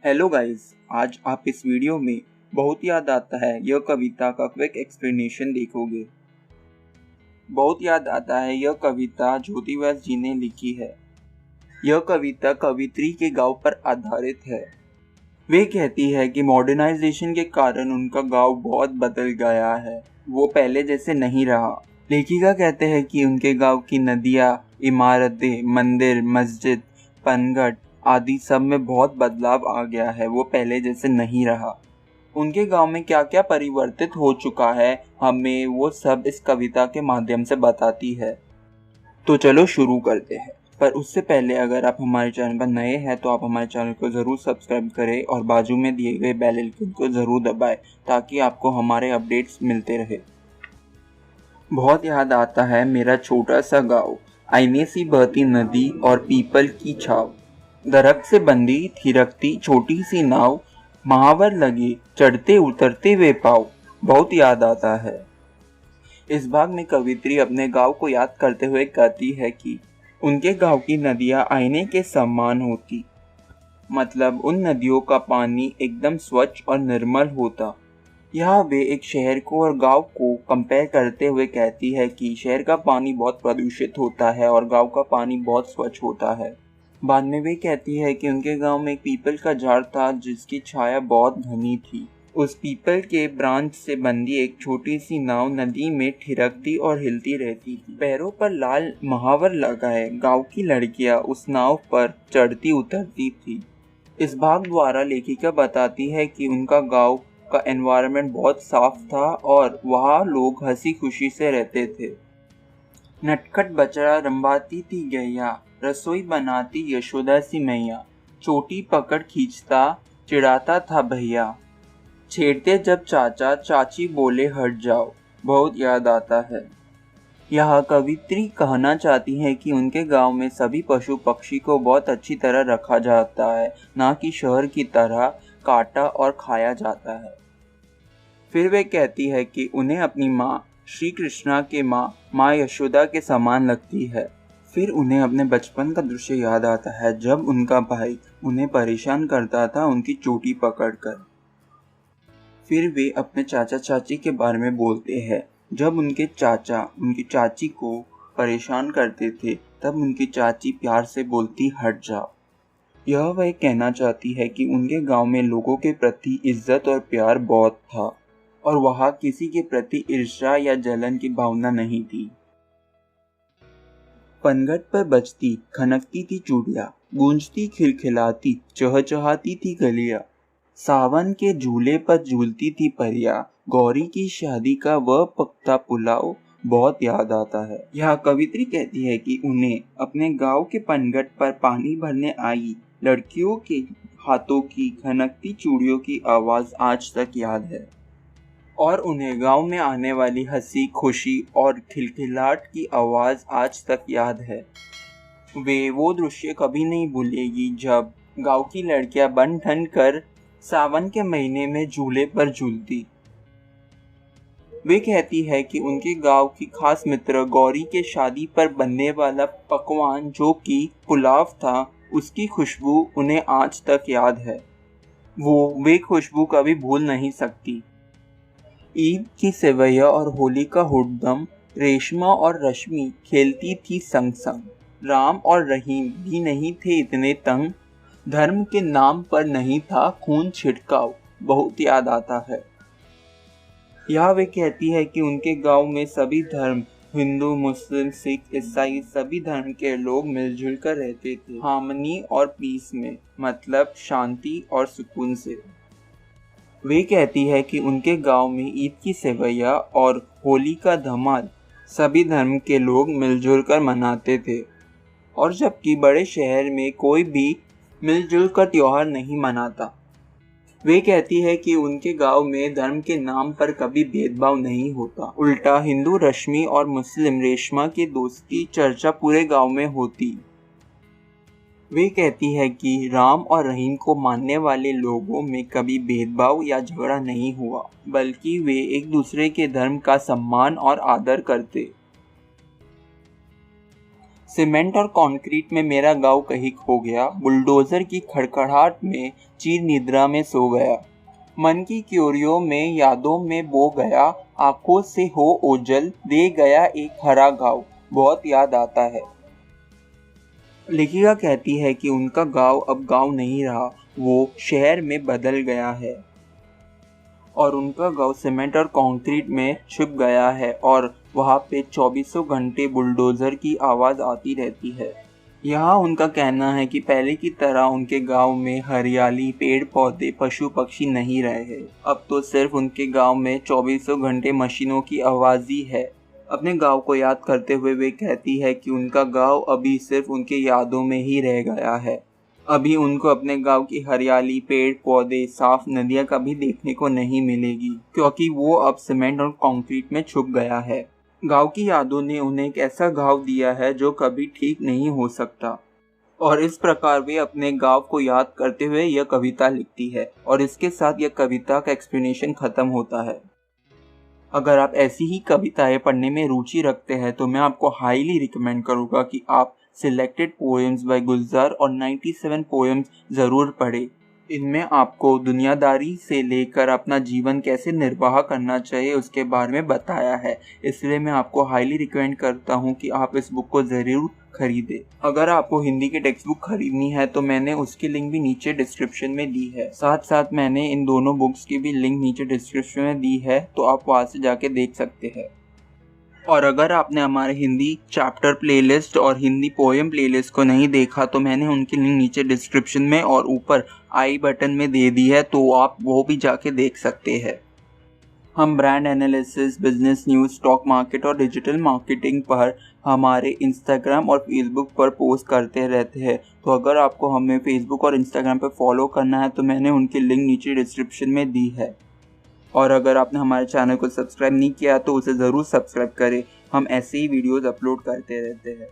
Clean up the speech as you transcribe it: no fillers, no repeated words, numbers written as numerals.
Hello guys, आज आप इस वीडियो में बहुत याद आता है यह कविता का क्विक एक्सप्लेनेशन देखोगे। बहुत याद आता है यह कविता ज्योति व्यास जी ने लिखी है। यह कविता कवित्री के गांव पर आधारित है। वे कहती है कि मॉडर्नाइजेशन के कारण उनका गांव बहुत बदल गया है, वो पहले जैसे नहीं रहा। लेखिका कहते हैं कि उनके गांव की नदियाँ, इमारतें, मंदिर, मस्जिद, पनघट आदि सब में बहुत बदलाव आ गया है, वो पहले जैसे नहीं रहा। उनके गांव में क्या क्या परिवर्तित हो चुका है, हमें वो सब इस कविता के माध्यम से बताती है। तो चलो शुरू करते हैं। पर उससे पहले अगर आप हमारे चैनल पर नए हैं तो आप हमारे चैनल को ज़रूर सब्सक्राइब करें और बाजू में दिए गए बेल आइकन को ज़रूर दबाएं ताकि आपको हमारे अपडेट्स मिलते रहे। बहुत याद आता है मेरा छोटा सा गाँव, आईने सी बहती नदी और पीपल की छाव, दरख्त से बंधी थिरकती छोटी सी नाव, महावर लगे चढ़ते उतरते वे पाव, बहुत याद आता है। इस भाग में कवित्री अपने गांव को याद करते हुए कहती है कि उनके गांव की नदियां आईने के समान होती, मतलब उन नदियों का पानी एकदम स्वच्छ और निर्मल होता। यहाँ वे एक शहर को और गांव को कंपेयर करते हुए कहती है कि शहर का पानी बहुत प्रदूषित होता है और गांव का पानी बहुत स्वच्छ होता है। बाद में वे कहती है कि उनके गांव में एक पीपल का झाड़ था जिसकी छाया बहुत घनी थी। उस पीपल के ब्रांच से बंधी एक छोटी सी नाव नदी में ठिरकती और हिलती रहती थी। पैरों पर लाल महावर लगाए गांव की लड़कियां उस नाव पर चढ़ती उतरती थी। इस भाग द्वारा लेखिका बताती है कि उनका गांव का एनवायरनमेंट बहुत साफ था और वहाँ लोग हंसी खुशी से रहते थे। नटखट बछड़ा रंभाती थी गैया, रसोई बनाती यशोदा सी मैया, चोटी पकड़ खींचता चिढ़ाता था भैया, छेड़ते जब चाचा चाची बोले हट जाओ, बहुत याद आता है। यह कवित्री कहना चाहती है कि उनके गांव में सभी पशु पक्षी को बहुत अच्छी तरह रखा जाता है, ना कि शहर की तरह काटा और खाया जाता है। फिर वे कहती है कि उन्हें अपनी माँ श्री कृष्णा के माँ यशोदा के समान लगती है। फिर उन्हें अपने बचपन का दृश्य याद आता है जब उनका भाई उन्हें परेशान करता था उनकी चोटी पकड़कर। फिर वे अपने चाचा चाची के बारे में बोलते हैं। जब उनके चाचा उनकी चाची को परेशान करते थे तब उनकी चाची प्यार से बोलती हट जाओ। यह वह कहना चाहती है कि उनके गांव में लोगों के प्रति इज्जत और प्यार बहुत था और वहाँ किसी के प्रति ईर्ष्या या जलन की भावना नहीं थी। पनघट पर बजती खनकती थी चूड़ियाँ, गूंजती खिलखिलाती चहचहाती थी गलियाँ, सावन के झूले पर झूलती थी परियां, गौरी की शादी का वह पकता पुलाव बहुत याद आता है। यह कवित्री कहती है कि उन्हें अपने गांव के पनघट पर पानी भरने आई लड़कियों के हाथों की खनकती चूड़ियों की आवाज आज तक याद है और उन्हें गांव में आने वाली हंसी खुशी और खिलखिलाहट की आवाज आज तक याद है। वे वो दृश्य कभी नहीं भूलेगी जब गांव की लड़कियां बन ठन कर सावन के महीने में झूले पर झूलती। वे कहती है कि उनके गांव की खास मित्र गौरी के शादी पर बनने वाला पकवान जो कि पुलाव था, उसकी खुशबू उन्हें आज तक याद है। वे खुशबू कभी भूल नहीं सकती। ईद की सेवैया और होली का हुड़दम, रेशमा और रश्मि खेलती थी संग संग। राम और रहीम भी नहीं थे इतने तंग, धर्म के नाम पर नहीं था खून छिड़काव, बहुत याद आता है। यह वे कहती है कि उनके गांव में सभी धर्म, हिंदू मुस्लिम सिख ईसाई सभी धर्म के लोग मिलजुल कर रहते थे, हार्मनी और पीस में, मतलब शांति और सुकून से। वे कहती है कि उनके गांव में ईद की सेवैया और होली का धमाल सभी धर्म के लोग मिलजुल कर मनाते थे और जबकि बड़े शहर में कोई भी मिलजुल कर त्योहार नहीं मनाता। वे कहती है कि उनके गांव में धर्म के नाम पर कभी भेदभाव नहीं होता, उल्टा हिंदू रश्मि और मुस्लिम रेशमा की दोस्ती चर्चा पूरे गांव में होती। वे कहती है कि राम और रहीम को मानने वाले लोगों में कभी भेदभाव या झगड़ा नहीं हुआ, बल्कि वे एक दूसरे के धर्म का सम्मान और आदर करते। सीमेंट और कंक्रीट में मेरा गांव कहीं खो गया, बुलडोजर की खड़खड़ाहट में चीर निद्रा में सो गया। मन की क्योरियों में यादों में बो गया, आंखों से हो ओझल दे गया एक हरा गांव, बहुत याद आता है। लेखिका कहती है कि उनका गांव अब गांव नहीं रहा, वो शहर में बदल गया है और उनका गांव सीमेंट और कंक्रीट में छुप गया है और वहाँ पे 2400 घंटे बुलडोजर की आवाज़ आती रहती है। यहाँ उनका कहना है कि पहले की तरह उनके गांव में हरियाली, पेड़ पौधे, पशु पक्षी नहीं रहे हैं। अब तो सिर्फ उनके गांव में 2400 घंटे मशीनों की आवाज़ ही है। अपने गांव को याद करते हुए वे कहती है कि उनका गांव अभी सिर्फ उनके यादों में ही रह गया है। अभी उनको अपने गांव की हरियाली, पेड़ पौधे, साफ नदियां कभी देखने को नहीं मिलेगी, क्योंकि वो अब सीमेंट और कंक्रीट में छुप गया है। गांव की यादों ने उन्हें एक ऐसा घाव दिया है जो कभी ठीक नहीं हो सकता, और इस प्रकार वे अपने गांव को याद करते हुए यह कविता लिखती है और इसके साथ यह कविता का एक्सप्लेनेशन खत्म होता है। अगर आप ऐसी ही कविताएं पढ़ने में रुचि रखते हैं तो मैं आपको हाईली रिकमेंड करूँगा कि आप सिलेक्टेड पोएम्स बाय गुलजार और 97 पोएम्स ज़रूर पढ़ें। इनमें आपको दुनियादारी से लेकर अपना जीवन कैसे निर्वाह करना चाहिए उसके बारे में बताया है, इसलिए मैं आपको हाईली रिकमेंड करता हूँ कि आप इस बुक को ज़रूर खरीदें। अगर आपको हिंदी की टेक्स्ट बुक खरीदनी है तो मैंने उसकी लिंक भी नीचे डिस्क्रिप्शन में दी है। साथ साथ मैंने इन दोनों बुक्स की भी लिंक नीचे डिस्क्रिप्शन में दी है, तो आप वहाँ से जाके देख सकते हैं। और अगर आपने हमारे हिंदी चैप्टर प्लेलिस्ट और हिंदी पोएम प्लेलिस्ट को नहीं देखा तो मैंने उनकी लिंक नीचे डिस्क्रिप्शन में और ऊपर आई बटन में दे दी है, तो आप वो भी जाके देख सकते हैं। हम brand analysis, business news, stock market और डिजिटल मार्केटिंग पर हमारे इंस्टाग्राम और फेसबुक पर पोस्ट करते रहते हैं, तो अगर आपको हमें फेसबुक और इंस्टाग्राम पर फॉलो करना है तो मैंने उनकी लिंक नीचे डिस्क्रिप्शन में दी है। और अगर आपने हमारे चैनल को सब्सक्राइब नहीं किया तो उसे ज़रूर सब्सक्राइब करें, हम ऐसे ही वीडियोज़ अपलोड करते रहते हैं।